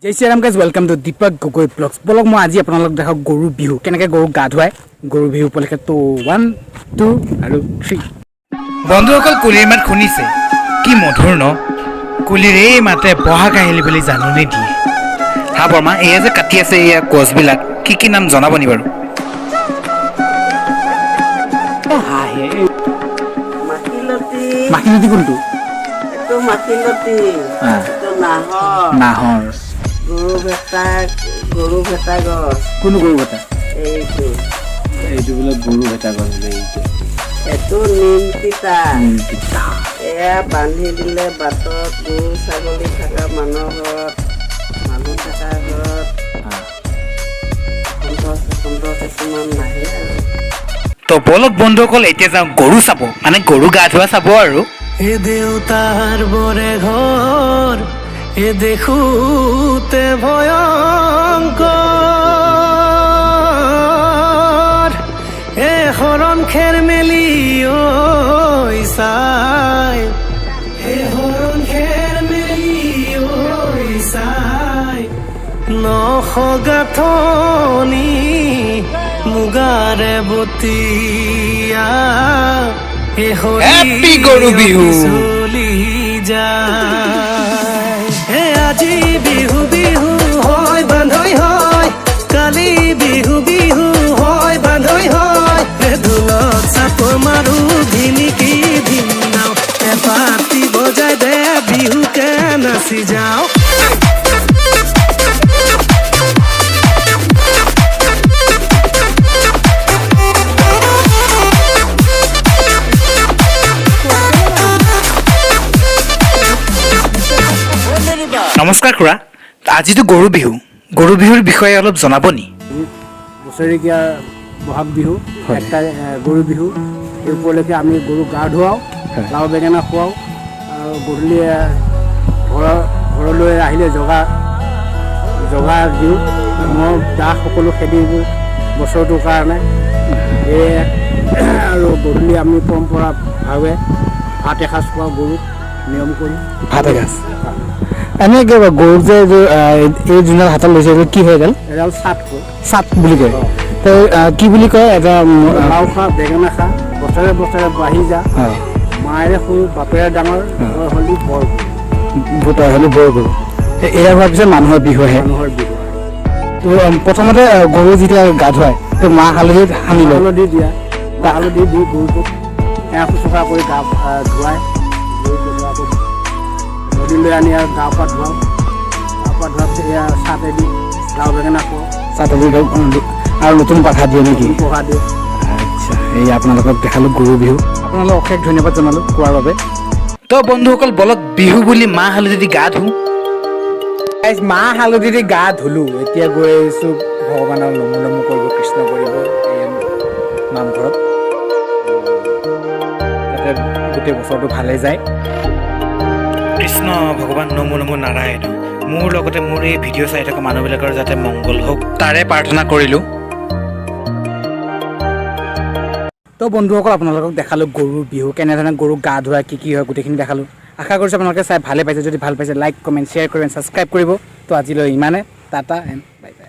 Jay Shriram guys welcome to Deepak Gogoi blogs blog মই আজি আপোনালোক দেখাওক গৰু বিহু কেনেকৈ গৰুক গা ধুৱায় গৰু বিহু উপলক্ষে তো 1 2 আৰু 3 বন্ধুসকল কুলিৰ মাত শুনিছে কি মধুৰ ন কুলিৰ এই মাতে বহা কাহিলি বুলি জাননী দিয়ে হা বৰ্মা এয়া যে কাটি আছে এয়া গছবিলাক কি নাম জনাব নি বাৰু মাখিলতি কোনটো এইটো মাখিলতি এইটো নাহৰ গৰু ভেটা গছ কোনো গৰু ভেটা এইটো বোলে গৰু ভেটা গছ বোলে এইটো নিম তিতা এয়া বান্ধি দিলে বাটত গৰু ছাগলী থকা মানুহ থকা ঘৰত কিছুমান নাহে আৰু তো বলক বন্ধুসকল এতিয়া যাওঁ গৰু চাব মানে গৰু গা ধোৱা চাব আৰু এ দেউতাৰ বৰে ঘৰ এ দেখোতে ভয়ংকৰ এ হৰণ খেৰ মেলি ঐ চাই এ হৰণ খেৰ মেলি ঐ চাই নখ গাঁথনি মুগাৰে বতিয়া হেপী গৰু বিহু চলি যায় আজি বিহু বিহু হয় বান্ধৈ হয় কালি বিহু বিহু হয় বান্ধৈ হয় ঢোলত চাপৰ মাৰো ধিনিকি ধিনাও পাতি বজাই দে বিহুকে নাচি যাওঁ নমস্কাৰ খুৰা আজিতো গৰু বিহুৰ বিষয়ে অলপ জনাব নি বছৰেকীয়া বহাগ বিহু একটা গৰু বিহু এই উপলক্ষে আমি গৰুক গা ধুৱাওঁ লাও বেঙেনা খুৱাওঁ আৰু গধূলি ঘৰলৈ আহিলে জগা দিওঁ মহ দাহ সকলো খেদি দিওঁ বছৰটোৰ কাৰণে আৰু গধূলি আমি পৰম্পৰাভাৱে ভাত এসাঁজ খুৱাওঁ গৰুক নিয়ম কৰি ভাত এসাঁজ এনে গৰুক যে এই যোনডাল হাতত লৈছে এইটো কি হৈ গ'ল এডাল চাট বুলি কয় তো কি বুলি কয় এটা লাও খা বেঙেনা খা বছৰে বছৰে বাঢ়ি যা মায়েৰে সৰু বাপেৰে ডাঙৰ হ'লি বৰ গৰু এয়া হোৱাৰ পিছত মানুহৰ বিহু আহে তো প্ৰথমতে গৰু যেতিয়া গা ধুৱায় তো মাহ হালধিত সানি লয় হালধি দিয়া হালধি দি গৰুটোক সেৱা শুশ্ৰূষা কৰি গা ধুৱায় নদীলৈ আনি আৰু গা পা ধুৱাওঁ পিছত এয়া চাটেদি লাও বেঙেনা খুৱাওঁ চাটেদি আৰু নতুন পাঠা দিয়ে নেকি পঢ়া দিয়ে আচ্ছা এই আপোনালোকক দেখালোঁ গৰু বিহু আপোনালোকক অশেষ ধন্যবাদ জনালোঁ কোৱাৰ বাবে তো বন্ধুসকল বলক বিহু বুলি মাহ হালধি দি গা ধুওঁ মাহ হালধি দি গা ধুলোঁ এতিয়া গৈ আহিছোঁ ভগৱানৰ নমো কৰিব কৃষ্ণ কৰিব এই নামঘৰত যাতে গোটেই বছৰটো ভালে যায় কৃষ্ণ ভগৱান নমো নমো নাৰায়ণ মোৰ লগতে মোৰ এই ভিডিঅ' চাই থকা মানুহবিলাকৰ যাতে মংগল হওক তাৰে প্ৰাৰ্থনা কৰিলোঁ তো বন্ধুসকল আপোনালোকক দেখালোঁ গৰু বিহু কেনেধৰণে গৰুক গা ধোৱা কি হয় গোটেইখিনি দেখালোঁ আশা কৰিছোঁ আপোনালোকে চাই ভালে পাইছে যদি ভাল পাইছে লাইক কমেণ্ট শ্বেয়াৰ কৰিব ছাবস্ক্ৰাইব কৰিব তো আজিলৈ ইমানে টাটা এণ্ড বাই বাই